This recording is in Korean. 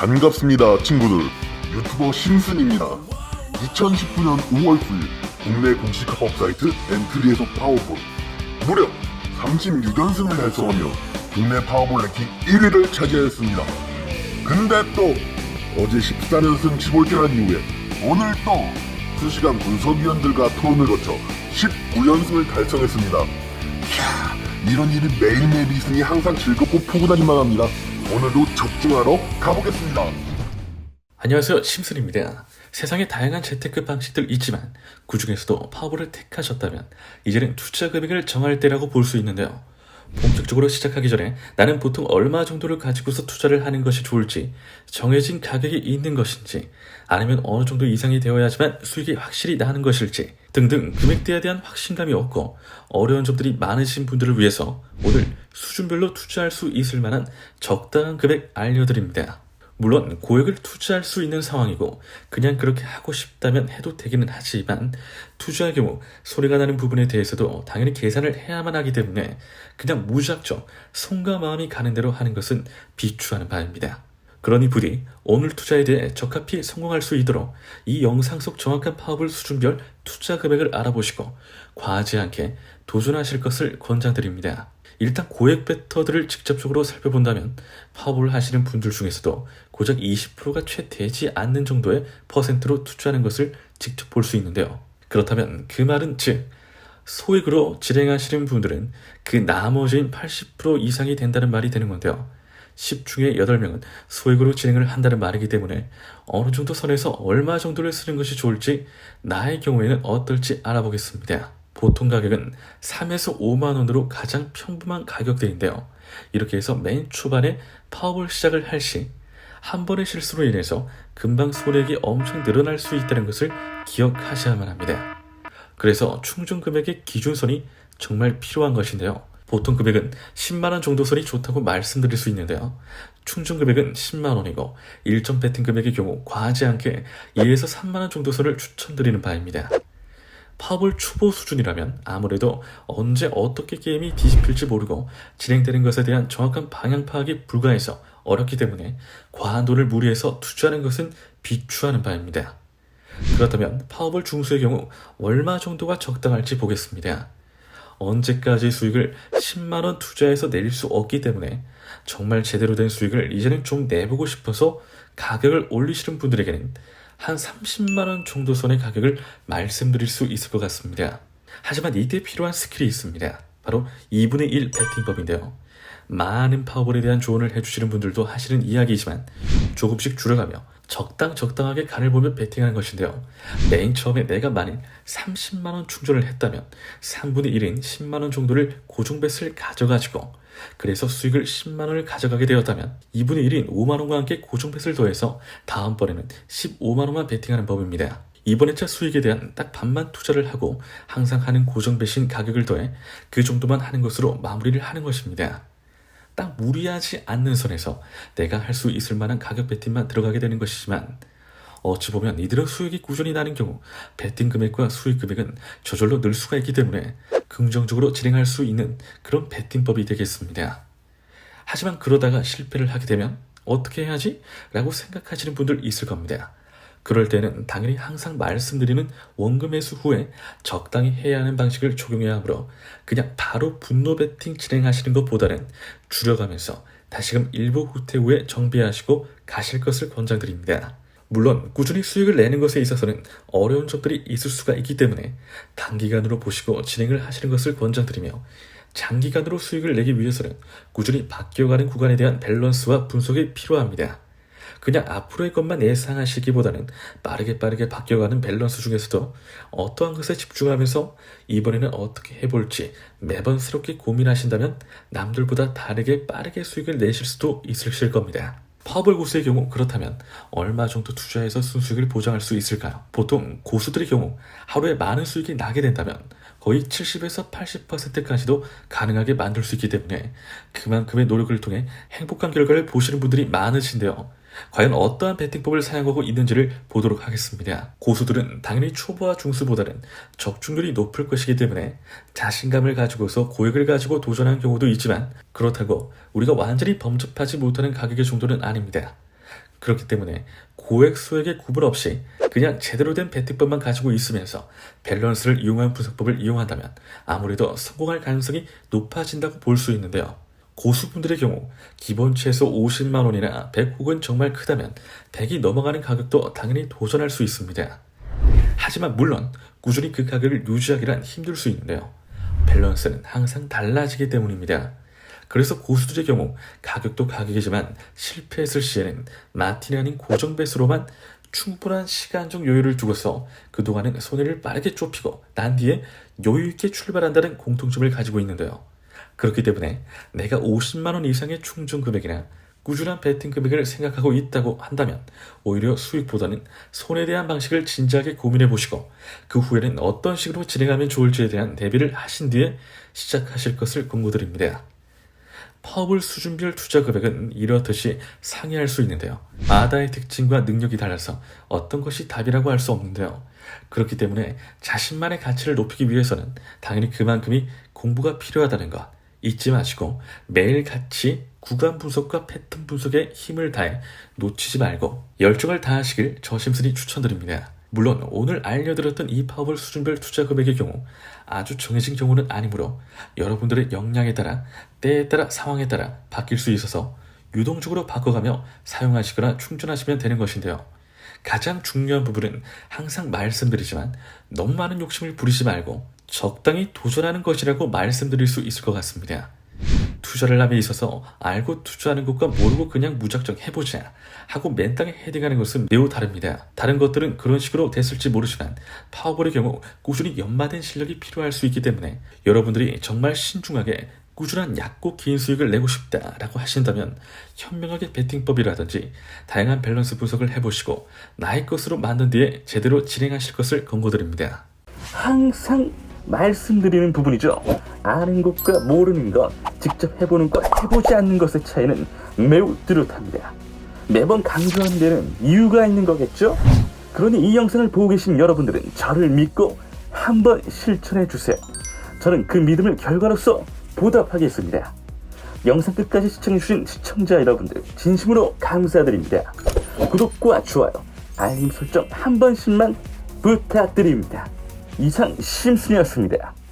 반갑습니다 친구들, 유튜버 심슨입니다. 2019년 5월 9일 국내 공식 합법 사이트 엔트리에서 파워볼 무려 36연승을 달성하며 국내 파워볼 랭킹 1위를 차지하였습니다. 근데 또 어제 14연승 15개란 이후에 오늘 또 2시간 분석위원들과 토론을 거쳐 19연승을 달성했습니다. 이야, 이런 일이 매일매일 있으니 항상 즐겁고 포근하기만 합니다. 오늘도 적중하러 가보겠습니다. 안녕하세요, 심슨입니다. 세상에 다양한 재테크 방식들 있지만 그 중에서도 파워볼을 택하셨다면 이제는 투자 금액을 정할 때라고 볼 수 있는데요. 본격적으로 시작하기 전에 나는 보통 얼마 정도를 가지고서 투자를 하는 것이 좋을지, 정해진 가격이 있는 것인지, 아니면 어느 정도 이상이 되어야지만 수익이 확실히 나는 것일지 등등 금액대에 대한 확신감이 없고 어려운 점들이 많으신 분들을 위해서 오늘 수준별로 투자할 수 있을 만한 적당한 금액 알려드립니다. 물론 고액을 투자할 수 있는 상황이고 그냥 그렇게 하고 싶다면 해도 되기는 하지만 투자할 경우 소리가 나는 부분에 대해서도 당연히 계산을 해야만 하기 때문에 그냥 무작정 손과 마음이 가는 대로 하는 것은 비추하는 바입니다. 그러니 부디 오늘 투자에 대해 적합히 성공할 수 있도록 이 영상 속 정확한 파워볼 수준별 투자 금액을 알아보시고 과하지 않게 도전하실 것을 권장드립니다. 일단 고액 베터들을 직접적으로 살펴본다면 파워볼 하시는 분들 중에서도 고작 20%가 채 되지 않는 정도의 퍼센트로 투자하는 것을 직접 볼 수 있는데요. 그렇다면 그 말은 즉 소액으로 진행하시는 분들은 그 나머지인 80% 이상이 된다는 말이 되는 건데요. 10 중에 8명은 소액으로 진행을 한다는 말이기 때문에 어느 정도 선에서 얼마 정도를 쓰는 것이 좋을지 나의 경우에는 어떨지 알아보겠습니다. 보통 가격은 3에서 5만 원으로 가장 평범한 가격대인데요. 이렇게 해서 맨 초반에 파워볼 시작을 할 시 한 번의 실수로 인해서 금방 손해액이 엄청 늘어날 수 있다는 것을 기억하셔야만 합니다. 그래서 충전 금액의 기준선이 정말 필요한 것인데요. 보통 금액은 10만 원 정도 선이 좋다고 말씀드릴 수 있는데요. 충전 금액은 10만 원이고 일정 베팅 금액의 경우 과하지 않게 2에서 3만 원 정도 선을 추천드리는 바입니다. 파워볼 초보 수준이라면 아무래도 언제 어떻게 게임이 뒤집힐지 모르고 진행되는 것에 대한 정확한 방향 파악이 불가해서 어렵기 때문에 과한 돈을 무리해서 투자하는 것은 비추하는 바입니다. 그렇다면 파워볼 중수의 경우 얼마 정도가 적당할지 보겠습니다. 언제까지 수익을 10만원 투자해서 내릴 수 없기 때문에 정말 제대로 된 수익을 이제는 좀 내보고 싶어서 가격을 올리시는 분들에게는 한 30만원 정도 선의 가격을 말씀드릴 수 있을 것 같습니다. 하지만 이때 필요한 스킬이 있습니다. 바로 2분의 1 베팅법인데요. 많은 파워볼에 대한 조언을 해주시는 분들도 하시는 이야기이지만 조금씩 줄여가며 적당하게 간을 보며 베팅하는 것인데요. 맨 처음에 내가 만일 30만원 충전을 했다면 3분의 1인 10만원 정도를 고정뱃을 가져가지고 그래서 수익을 10만원을 가져가게 되었다면 2분의 1인 5만원과 함께 고정뱃을 더해서 다음번에는 15만원만 베팅하는 법입니다. 이번 회차 수익에 대한 딱 반만 투자를 하고 항상 하는 고정뱃인 가격을 더해 그 정도만 하는 것으로 마무리를 하는 것입니다. 딱 무리하지 않는 선에서 내가 할 수 있을 만한 가격 베팅만 들어가게 되는 것이지만 어찌 보면 이들의 수익이 꾸준히 나는 경우 베팅 금액과 수익 금액은 저절로 늘 수가 있기 때문에 긍정적으로 진행할 수 있는 그런 베팅법이 되겠습니다. 하지만 그러다가 실패를 하게 되면 어떻게 해야지? 라고 생각하시는 분들 있을 겁니다. 그럴 때는 당연히 항상 말씀드리는 원금 회수 후에 적당히 해야 하는 방식을 적용해야 하므로 그냥 바로 분노 베팅 진행하시는 것보다는 줄여가면서 다시금 일부 후퇴 후에 정비하시고 가실 것을 권장드립니다. 물론 꾸준히 수익을 내는 것에 있어서는 어려운 점들이 있을 수가 있기 때문에 단기간으로 보시고 진행을 하시는 것을 권장드리며 장기간으로 수익을 내기 위해서는 꾸준히 바뀌어가는 구간에 대한 밸런스와 분석이 필요합니다. 그냥 앞으로의 것만 예상하시기보다는 빠르게 바뀌어가는 밸런스 중에서도 어떠한 것에 집중하면서 이번에는 어떻게 해볼지 매번 새롭게 고민하신다면 남들보다 다르게 빠르게 수익을 내실 수도 있으실 겁니다. 파워볼 고수의 경우 그렇다면 얼마 정도 투자해서 순수익을 보장할 수 있을까요? 보통 고수들의 경우 하루에 많은 수익이 나게 된다면 거의 70에서 80%까지도 가능하게 만들 수 있기 때문에 그만큼의 노력을 통해 행복한 결과를 보시는 분들이 많으신데요. 과연 어떠한 베팅법을 사용하고 있는지를 보도록 하겠습니다. 고수들은 당연히 초보와 중수보다는 적중률이 높을 것이기 때문에 자신감을 가지고서 고액을 가지고 도전하는 경우도 있지만 그렇다고 우리가 완전히 범접하지 못하는 가격의 정도는 아닙니다. 그렇기 때문에 고액 소액의 구분 없이 그냥 제대로 된 배팅법만 가지고 있으면서 밸런스를 이용한 분석법을 이용한다면 아무래도 성공할 가능성이 높아진다고 볼 수 있는데요. 고수분들의 경우 기본치에서 50만 원이나 100 혹은 정말 크다면 100이 넘어가는 가격도 당연히 도전할 수 있습니다. 하지만 물론 꾸준히 그 가격을 유지하기란 힘들 수 있는데요. 밸런스는 항상 달라지기 때문입니다. 그래서 고수들의 경우 가격도 가격이지만 실패했을 시에는 마틴이 아닌 고정 배수로만 충분한 시간적 여유를 두고서 그동안은 손해를 빠르게 좁히고 난 뒤에 여유있게 출발한다는 공통점을 가지고 있는데요. 그렇기 때문에 내가 50만 원 이상의 충전 금액이나 꾸준한 배팅 금액을 생각하고 있다고 한다면 오히려 수익보다는 손해에 대한 방식을 진지하게 고민해 보시고 그 후에는 어떤 식으로 진행하면 좋을지에 대한 대비를 하신 뒤에 시작하실 것을 권고드립니다. 파워볼 수준별 투자 금액은 이렇듯이 상이할 수 있는데요. 마다의 특징과 능력이 달라서 어떤 것이 답이라고 할 수 없는데요. 그렇기 때문에 자신만의 가치를 높이기 위해서는 당연히 그만큼이 공부가 필요하다는 것 잊지 마시고 매일 같이 구간 분석과 패턴 분석에 힘을 다해 놓치지 말고 열정을 다하시길 저심스레 추천드립니다. 물론 오늘 알려드렸던 이 파워볼 수준별 투자 금액의 경우 아주 정해진 경우는 아니므로 여러분들의 역량에 따라 때에 따라 상황에 따라 바뀔 수 있어서 유동적으로 바꿔가며 사용하시거나 충전하시면 되는 것인데요. 가장 중요한 부분은 항상 말씀드리지만 너무 많은 욕심을 부리지 말고 적당히 도전하는 것이라고 말씀드릴 수 있을 것 같습니다. 투자를 함에 있어서 알고 투자하는 것과 모르고 그냥 무작정 해보자 하고 맨땅에 헤딩하는 것은 매우 다릅니다. 다른 것들은 그런 식으로 됐을지 모르지만 파워볼의 경우 꾸준히 연마된 실력이 필요할 수 있기 때문에 여러분들이 정말 신중하게 꾸준한 얕고 긴 수익을 내고 싶다라고 하신다면 현명하게 배팅법이라든지 다양한 밸런스 분석을 해보시고 나의 것으로 만든 뒤에 제대로 진행하실 것을 권고드립니다. 항상 말씀드리는 부분이죠. 아는 것과 모르는 것, 직접 해보는 것, 해보지 않는 것의 차이는 매우 뚜렷합니다. 매번 강조하는 데는 이유가 있는 거겠죠? 그러니 이 영상을 보고 계신 여러분들은 저를 믿고 한번 실천해 주세요. 저는 그 믿음을 결과로서 보답하겠습니다. 영상 끝까지 시청해주신 시청자 여러분들 진심으로 감사드립니다. 구독과 좋아요, 알림 설정 한 번씩만 부탁드립니다. 이상 심순이었습니다.